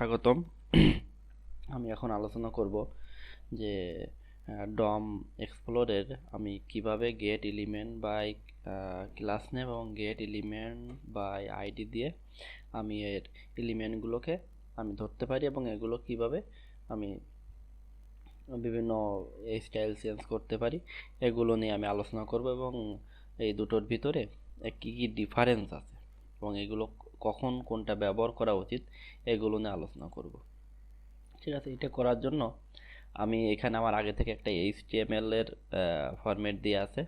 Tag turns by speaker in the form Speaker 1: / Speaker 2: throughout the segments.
Speaker 1: স্বাগতম। আমি এখন আলোচনা করব যে ডম এক্সপ্লোরের আমি কিভাবে get element by class name এবং গেট এলিমেন্ট বাই আইডি দিয়ে আমি এর এলিমেন্টগুলোকে আমি ধরতে পারি এবং এগুলো কিভাবে আমি বিভিন্ন স্টাইল চেঞ্জ করতে পারি এগুলো নিয়ে আমি আলোচনা করব এবং এই দুটোর ভিতরে কী কী ডিফারেন্স আছে এবং এগুলো কখন কোনটা ব্যবহার করা উচিত এগুলো নিয়ে আলোচনা করব। ঠিক আছে, এটা করার জন্য আমি এখানে আমার আগে থেকে একটা HTML এর ফরম্যাট দিয়ে আছে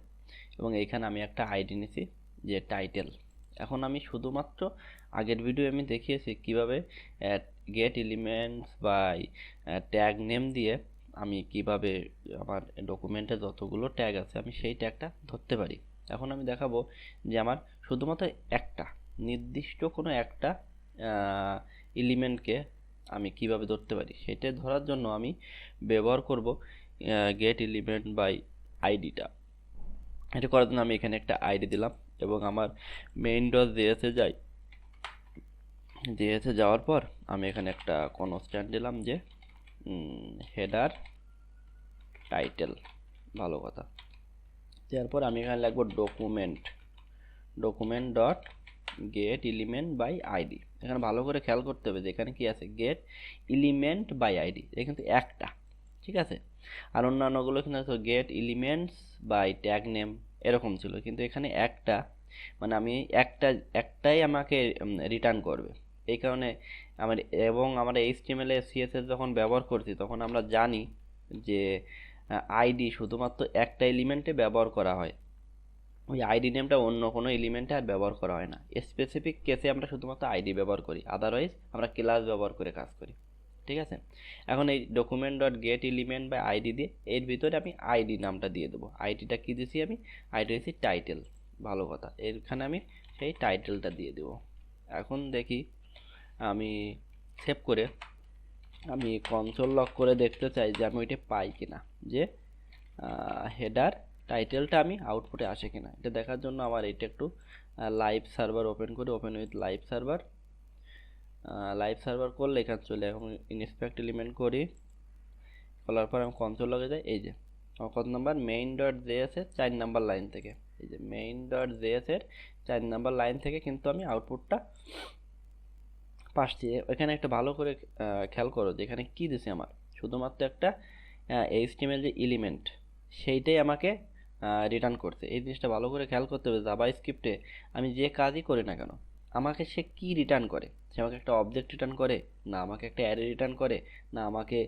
Speaker 1: এবং এখানে আমি একটা আইডি নিছি যে টাইটেল। এখন আমি শুধুমাত্র আগের ভিডিও আমি দেখিয়েছি কিভাবে get elements by tag name দিয়ে আমি কিভাবে আমার ডকুমেন্টে যতগুলো ট্যাগ আছে আমি সেই ট্যাগটা ধরতে পারি। এখন আমি দেখাবো যে আমার শুধুমাত্র একটা নির্দিষ্ট কোনো একটা এলিমেন্টকে আমি কিভাবে ধরতে পারি সেটা ধরার জন্য আমি ব্যবহার করব গেট এলিমেন্ট বাই আইডিটা। এটা করার জন্য আমি এখানে একটা আইডি দিলাম এবং আমার মেইন ডট জেএসে যাই। জেএসে যাওয়ার পর আমি এখানে একটা কনস্ট্যান্ট দিলাম যে হেডার টাইটেল, ভালো কথা। তারপর আমি এখানে লিখবো document dot get element by ID. এখানে ভালো করে খেয়াল করতে হবে যে এখানে কি আছে, গেট এলিমেন্ট বাই আইডি, এটা কিন্তু একটা, ঠিক আছে। আর অন্যান্যগুলো কিন্তু get elements by tag name এরকম ছিল, কিন্তু এখানে একটা, মানে আমি একটাই আমাকে রিটার্ন করবে। এই কারণে আমরা HTML এ CSS যখন ব্যবহার করছি তখন আমরা জানি যে আইডি শুধুমাত্র একটা এলিমেন্টে ব্যবহার করা হয়, ওই আইডি নেমটা অন্য কোনো এলিমেন্টে আর ব্যবহার করা হয় না। স্পেসিফিক কেসে আমরা শুধুমাত্র আইডি ব্যবহার করি, আদারওয়াইজ আমরা ক্লাস ব্যবহার করে কাজ করি, ঠিক আছে। এখন এই document dot get element by ID দিয়ে এর ভিতরে আমি আইডি নামটা দিয়ে দেবো। আইডিটা কী দিয়েছি আমি, আইডি দিয়েছি টাইটেল, ভালো কথা। এখানে আমি সেই টাইটেলটা দিয়ে দেবো। এখন দেখি আমি সেভ করে আমি কনসোল লক করে দেখতে চাই যে আমি ওইটা পাই কিনা, যে হেডার টাইটেলটা আমি আউটপুটে আসে কিনা। এটা দেখার জন্য আমার এটা একটু লাইভ সার্ভার ওপেন করে, ওপেন উইথ লাইভ সার্ভার করলে এখানে চলে, এখন ইনস্পেক্ট এলিমেন্ট করি, করার পর আমি কনসোল লগে যাই। এই যে কত নাম্বার, মেইন ডট জেএস এর 4 নাম্বার লাইন থেকে, এই যে মেইন ডট জেএস এর 4 নাম্বার লাইন থেকে কিন্তু আমি আউটপুটটা পাচ্ছি। এখানে একটা ভালো করে খেয়াল করো যে এখানে কি দিছে, আমার শুধুমাত্র একটা HTML যে এলিমেন্ট সেইটাই আমাকে রিটার্ন করছে। এই জিনিসটা ভালো করে খেয়াল করতে হবে। জাভা স্ক্রিপ্টে আমি যে কাজই করি না কেন, আমাকে সে কি রিটার্ন করে, সে আমাকে একটা অবজেক্ট রিটার্ন করে, না আমাকে একটা অ্যারে রিটার্ন করে, না আমাকে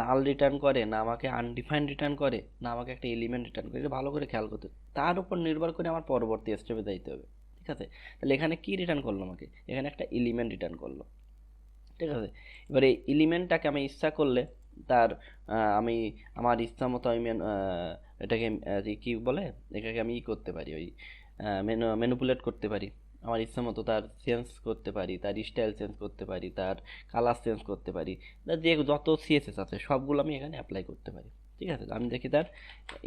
Speaker 1: নাল রিটার্ন করে, না আমাকে আনডিফাইন্ড রিটার্ন করে, না আমাকে একটা এলিমেন্ট রিটার্ন করে। এটা ভালো করে খেয়াল করতে হবে। তার উপর নির্ভর করে আমার পরবর্তী স্টেপে যাইতে হবে, ঠিক আছে। তাহলে এখানে কি রিটার্ন করলো, আমাকে এখানে একটা এলিমেন্ট রিটার্ন করলো, ঠিক আছে। এবার এই এলিমেন্টটাকে আমি ইচ্ছা করলে তার আমি আমার ইচ্ছা মতো আমি এটাকে কি বলে, এটাকে আমি করতে পারি, ওই ম্যানিপুলেট করতে পারি, আমার ইচ্ছা মতো তার চেঞ্জ করতে পারি, তার স্টাইল চেঞ্জ করতে পারি, তার কালার চেঞ্জ করতে পারি, যে যত CSS আছে সবগুলো আমি এখানে অ্যাপ্লাই করতে পারি, ঠিক আছে। আমি দেখি তার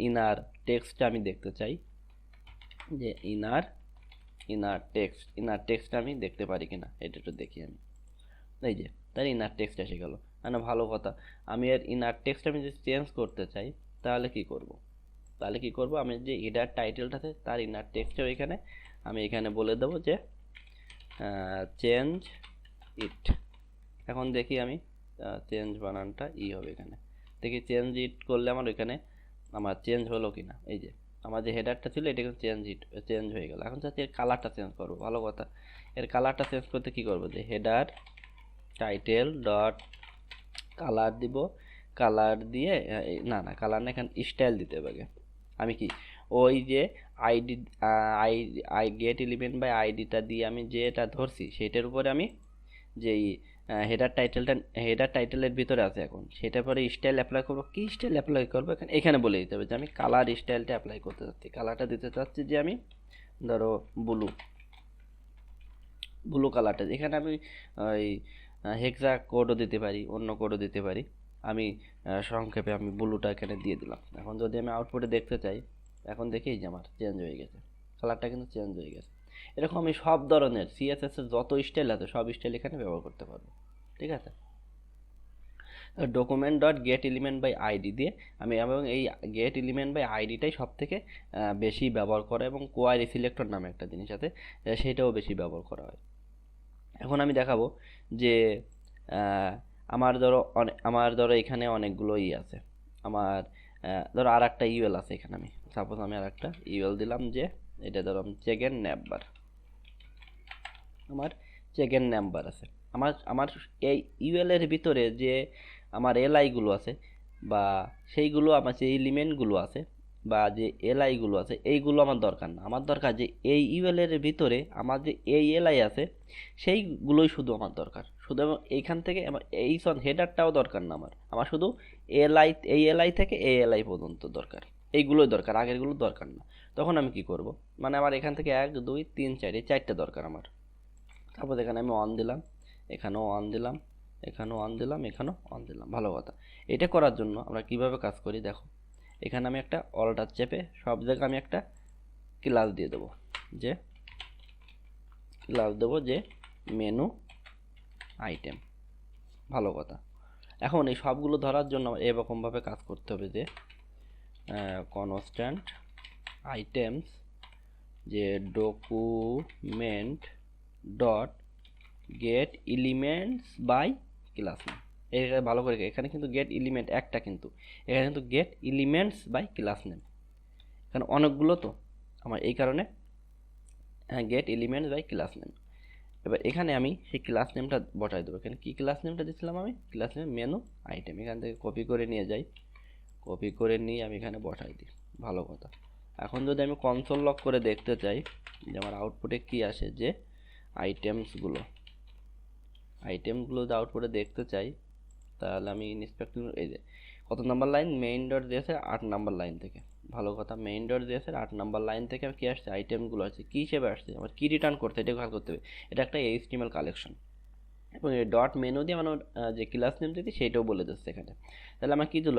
Speaker 1: ইনার টেক্সটটা আমি দেখতে চাই, যে ইনার টেক্সটটা আমি দেখতে পারি কিনা, এটা একটু দেখি আমি। এই যে তার ইনার টেক্সট এসে গেল, না ভালো কথা। আমি এর ইনার টেক্সট আমি যদি চেঞ্জ করতে চাই তাহলে কি করব, আমি যে হেডার টাইটেলটাতে তার ইনার টেক্সটও এখানে আমি এখানে বলে দেবো যে চেঞ্জ ইট। এখন দেখি আমি চেঞ্জ বানানটা হবে এখানে, দেখি চেঞ্জ ইট করলে আমার ওইখানে আমার চেঞ্জ হলো কিনা। এই যে আমার যে হেডারটা ছিল এটা কিন্তু চেঞ্জ হয়ে গেল। এখন চাচ্ছি এর কালারটা চেঞ্জ করবো, ভালো কথা। এর কালারটা চেঞ্জ করতে কি করবো, যে হেডার টাইটেল ডট কালার দিব, কালার দিয়ে না কালার না, এখানে স্টাইল দিতে হবে আগে। আমি কি ওই যে আইডি গেট এলিমেন্ট বাই আইডিটা দিয়ে আমি যেটা ধরছি সেটার উপরে আমি যেই হেডার টাইটেলের ভিতরে আছে এখন সেটার পরে স্টাইল অ্যাপ্লাই করবো। কি স্টাইল অ্যাপ্লাই করবো এখানে বলে দিতে হবে যে আমি কালার স্টাইলটা অ্যাপ্লাই করতে চাচ্ছি। কালারটা দিতে চাচ্ছি যে আমি ধরো ব্লু কালারটা, এখানে আমি ওই হেক্সা কোডও দিতে পারি, অন্য কোডও দিতে পারি। আমি সংক্ষেপে আমি ব্লুটা এখানে দিয়ে দিলাম। এখন যদি আমি আউটপুটে দেখতে চাই, এখন দেখি যে আমার চেঞ্জ হয়ে গেছে, কালারটা কিন্তু চেঞ্জ হয়ে গেছে। এরকম আমি সব ধরনের CSS এর যত স্টাইল আছে সব স্টাইল এখানে ব্যবহার করতে পারবো, ঠিক আছে। Document dot get element by ID দিয়ে আমি, এবং এই গেট এলিমেন্ট বাই আইডিটাই সব থেকে বেশি ব্যবহার করা, এবং কোয়ারি সিলেক্টর নামে একটা জিনিস আছে সেটাও বেশি ব্যবহার করা হয়। এখন আমি দেখাবো যে আমার ধরো এখানে অনেকগুলো আছে, আমার ধরো আর একটা ইউএল আছে এখানে, আমি সাপোজ আমি আর একটা ইউএল দিলাম যে এটা ধরো চেক এন্ড নাম্বার, আমার চেক এন্ড নাম্বার আছে। আমার এই ইউএল এর ভিতরে যে আমার এলআইগুলো আছে বা সেইগুলো, আমার যে এলিমেন্টগুলো আছে বা যে এলআইগুলো আছে, এইগুলো আমার দরকার না। আমার দরকার যে এই ইউএল এর ভিতরে আমার যে এই এলআই আছে সেইগুলোই শুধু আমার দরকার, শুধু এইখান থেকে আমার এই হেডারটাও দরকার না, আমার শুধু এলআই, এই এলআই থেকে এই এলআই পর্যন্ত দরকার, এইগুলোই দরকার, আগেরগুলো দরকার না। তখন আমি কি করব, মানে আমার এখান থেকে 1 2 3 4 এই 4টা দরকার আমার। তারপর এখানে আমি অন দিলাম, এখানেও অন দিলাম, এখানেও অন দিলাম, এখানেও অন দিলাম। ভালো কথা। এটা করার জন্য আমরা কিভাবে কাজ করি দেখো, এখানে আমি একটা অল্টার চেপে সব জায়গায় আমি একটা ক্লাস দিয়ে দেবো, যে মেনু আইটেম। ভালো কথা। এখন এই সবগুলো ধরার জন্য এরকমভাবে কাজ করতে হবে যে কনস্ট্যান্ট আইটেমস, যে document dot get elements by class name. এটা ভালো করে, এখানে কিন্তু গেট এলিমেন্ট একটা, কিন্তু এখানে কিন্তু get elements by class name, এখানে অনেকগুলো তো আমার, এই কারণে get elements by class name. এবার এখানে আমি সেই ক্লাস নেমটা বসাই দেবো। এখানে কি ক্লাস নেমটা দিয়েছিলাম আমি, ক্লাস নেম মেনু আইটেম। এখান থেকে কপি করে নিয়ে যাই, কপি করে নিয়ে আমি এখানে বসাই দিই। ভালো কথা। এখন যদি আমি কনসোল লক করে দেখতে চাই যে আমার আউটপুটে কি আসে, যে আইটেমসগুলো যদি আউটপুটে দেখতে চাই, তাহলে আমি ইন্সপেক্ট, এই যে কত নাম্বার লাইন, মেইন ডট দিয়েছে 8 নাম্বার লাইন থেকে। ভালো কথা। মেইন ডট দিয়েছে 8 নাম্বার লাইন থেকে আমার কি আসছে, আইটেমগুলো আসছে। কী হিসেবে আসছে, আমার কী রিটার্ন করতে, এটা খেয়াল করতে হবে। এটা একটা HTML কালেকশন, এবং এই ডট মেনু দিয়ে আমার যে ক্লাস নেম দিতে সেইটাও বলে দিচ্ছে এখানে। তাহলে আমার কী দিল,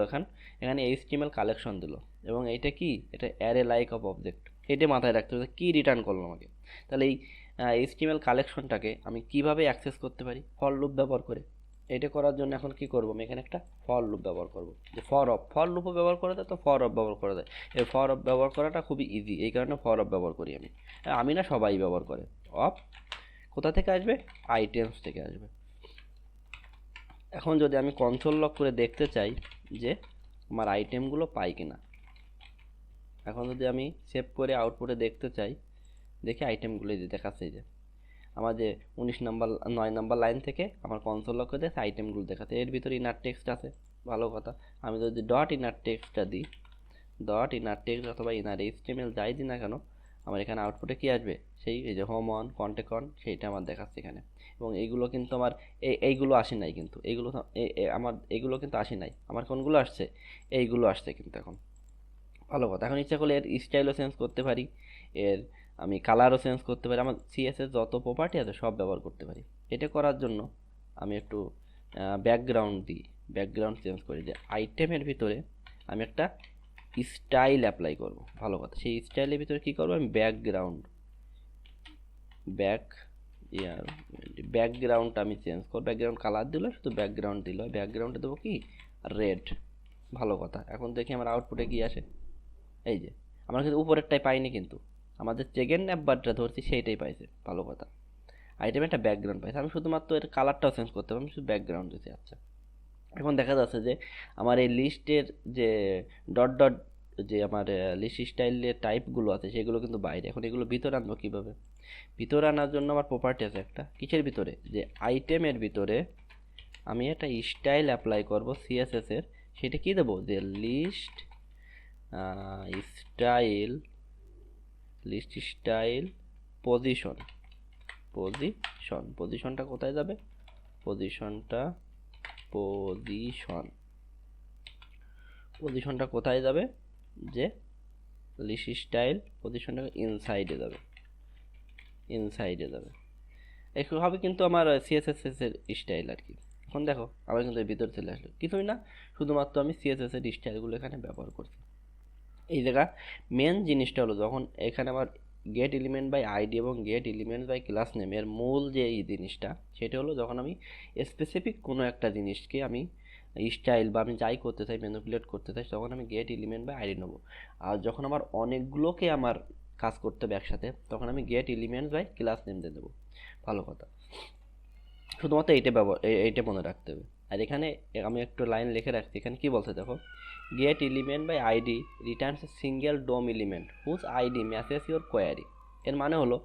Speaker 1: এখানে HTML কালেকশন দিল, এবং এইটা কি, এটা অ্যারে লাইক অফ অবজেক্ট। এটা মাথায় রাখতে হবে কী রিটার্ন করলো আমাকে। তাহলে এই HTML কালেকশনটাকে আমি কিভাবে অ্যাক্সেস করতে পারি, ফর লুপ ব্যবহার করে। এটা করার জন্য এখন কি করব, আমি এখানে একটা ফর লুপ ব্যবহার করব, যে ফর লুপও ব্যবহার করা যায়, তো ফর অফ ব্যবহার করা যায়। এই ফর অফ ব্যবহার করাটা খুবই ইজি, এই কারণে ফর অফ ব্যবহার করি আমি না, সবাই ব্যবহার করে। অফ কোথা থেকে আসবে, আইটেমস থেকে আসবে। এখন যদি আমি কনসোল লক করে দেখতে চাই যে আমার আইটেমগুলো পাই কিনা, এখন যদি আমি সেভ করে আউটপুটে দেখতে চাই, দেখি আইটেমগুলো যে দেখাচ্ছে, যে আমার যে 9 নাম্বার লাইন থেকে আমার কনসোল লক করে দেখে আইটেমগুলো দেখাচ্ছে। এর ভিতরে ইনার টেক্সট আছে। ভালো কথা। আমি যদি ডট ইনার টেক্সটটা দিই, ডট ইনার টেক্সট অথবা ইনার HTML যাই দিই না কেন, আমার এখানে আউটপুটে কি আসবে, সেই এই যে হোম অন কন্টেক্ট অন, সেইটা আমার দেখাচ্ছে এখানে। এবং এইগুলো কিন্তু আমার এইগুলো আসে নাই, কিন্তু এইগুলো আমার এইগুলো কিন্তু আসে নাই, আমার কোনগুলো আসছে, এইগুলো আসছে কিন্তু এখন। ভালো কথা। এখন ইচ্ছা করলে এর স্টাইলও চেঞ্জ করতে পারি, এর আমি কালারও চেঞ্জ করতে পারি, আমার CSS যত প্রপার্টি আছে সব ব্যবহার করতে পারি। এটা করার জন্য আমি একটু ব্যাকগ্রাউন্ড দিই, ব্যাকগ্রাউন্ড চেঞ্জ করি, যে আইটেমের ভিতরে আমি একটা স্টাইল অ্যাপ্লাই করব। ভালো কথা। সেই স্টাইলের ভিতরে কী করবো, আমি ব্যাকগ্রাউন্ডটা আমি চেঞ্জ করব। ব্যাকগ্রাউন্ড কালার দিল, শুধু ব্যাকগ্রাউন্ড দিল, ব্যাকগ্রাউন্ডে দেবো কি, রেড। ভালো কথা। এখন দেখি আমার আউটপুটে কি আসে, এই যে আমরা কিন্তু উপরেরটাই পাইনি, কিন্তু আমাদের চেকের নাম্বারটা ধরছি সেইটাই পাইছে। ভালো কথা। আইটেমে একটা ব্যাকগ্রাউন্ড পাইছে, আমি শুধুমাত্র এর কালারটাও চেঞ্জ করতে পারবো, আমি শুধু ব্যাকগ্রাউন্ড দিচ্ছি। আচ্ছা, এখন দেখা যাচ্ছে যে আমার এই লিস্টের যে ডট ডট, যে আমার লিস্ট স্টাইলের টাইপগুলো আছে সেগুলো কিন্তু বাইরে। এখন এগুলো ভিতরে আনবো কীভাবে, ভিতরে আনার জন্য আমার প্রপার্টি আছে একটা, কিসের ভিতরে, যে আইটেমের ভিতরে আমি একটা স্টাইল অ্যাপ্লাই করব CSS এর। সেটা কি দেবো, যে লিস্ট স্টাইল পজিশনটা কোথায় যাবে, পজিশনটা কোথায় যাবে, যে লিস্ট স্টাইল পজিশনটা ইনসাইডে যাবে, একটু হবে কিন্তু আমার CSS এর স্টাইল আর কি। এখন দেখো আমার কিন্তু ভিতর চলে আসলো, কিছুই না, শুধুমাত্র আমি CSS এর স্টাইলগুলো এখানে ব্যবহার করছি। এই জায়গা মেন জিনিসটা হলো, যখন এখানে আমার গেট এলিমেন্ট বাই আইডি এবং get element by class name এর মূল যে এই জিনিসটা, সেটা হলো যখন আমি স্পেসিফিক কোনো একটা জিনিসকে আমি স্টাইল বা আমি যাই করতে চাই, ম্যানিপুলেট করতে চাই, তখন আমি গেট এলিমেন্ট বাই আইডি নেবো। আর যখন আমার অনেকগুলোকে আমার কাজ করতে হবে একসাথে, তখন আমি get element by class name দিয়ে দেবো। ভালো কথা, শুধুমাত্র এইটা মনে রাখতে হবে। আর এখানে আমি একটু লাইন লিখে রাখছি, এখানে কি বলছে দেখো, get element by ID returns a single DOM element whose ID matches your query. এর মানে হলো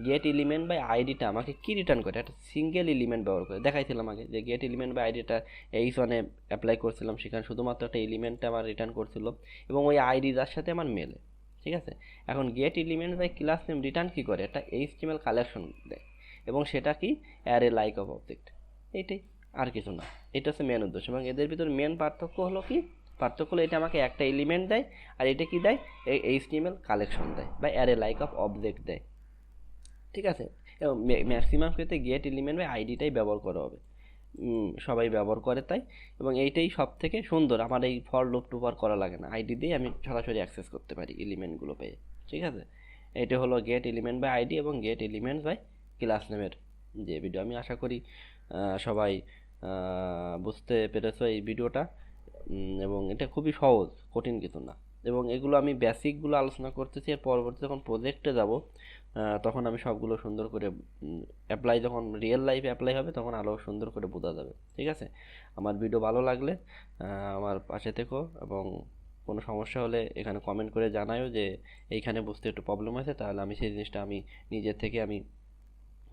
Speaker 1: গেট এলিমেন্ট বাই আইডিটা আমাকে কি রিটার্ন করে, একটা সিঙ্গেল এলিমেন্ট ব্যবহার করে। দেখাইছিলাম আগে যে গেট এলিমেন্ট বাই আইডিটা এইচনে অ্যাপ্লাই করছিলাম, সেখানে শুধুমাত্র একটা এলিমেন্টটা আমার রিটার্ন করছিল এবং ওই আইডি যার সাথে আমার মেলে। ঠিক আছে, এখন get element by class name return কী করে, একটা এইচটিএমএল কালেকশন দেয় এবং সেটা কি অ্যারে লাইক অফ অবজেক্ট। এইটাই, আর কিছু না। এটা হচ্ছে মেন উদ্দেশ্য। এবং এদের ভিতর মেন পার্থক্য হলো কি, পার্থক্য হলো এটা আমাকে একটা এলিমেন্ট দেয় আর এটা কি দেয়, এই এইচটিএমএল কালেকশন দেয় বা অ্যারে লাইক অফ অবজেক্ট দেয়। ঠিক আছে, এবং ম্যাক্সিমাম ক্ষেত্রে গেট এলিমেন্ট বা আইডিটাই ব্যবহার করা হবে, সবাই ব্যবহার করে তাই। এবং এইটাই সব থেকে সুন্দর, আমার এই ফর লুপ টুপার করা লাগে না, আইডি দিয়ে আমি সরাসরি অ্যাক্সেস করতে পারি এলিমেন্টগুলো পেয়ে। ঠিক আছে, এটা হলো গেট এলিমেন্ট বাই আইডি এবং গেট এলিমেন্ট বাই ক্লাস নেমের যে ভিডিও। আমি আশা করি সবাই বুঝতে পেরেছো এই ভিডিওটা। এবং এটা খুবই সহজ, কঠিন কিছু না। এবং এগুলো আমি বেসিকগুলো আলোচনা করতেছি, এর পরবর্তী যখন প্রজেক্টে যাব তখন আমি সবগুলো সুন্দর করে অ্যাপ্লাই, যখন রিয়েল লাইফে অ্যাপ্লাই হবে তখন আরও সুন্দর করে বোঝা যাবে। ঠিক আছে, আমার ভিডিও ভালো লাগলে আমার পাশে থেকো, এবং কোনো সমস্যা হলে এখানে কমেন্ট করে জানাও যে এইখানে বুঝতে একটু প্রবলেম আছে, তাহলে আমি সেই জিনিসটা আমি নিজের থেকে আমি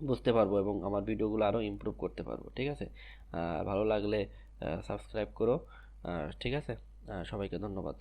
Speaker 1: বুঝতে পারবো এবং আমার ভিডিওগুলো আরও ইমপ্রুভ করতে পারবো। ঠিক আছে, ভালো লাগলে সাবস্ক্রাইব করো। ঠিক আছে, সবাইকে ধন্যবাদ।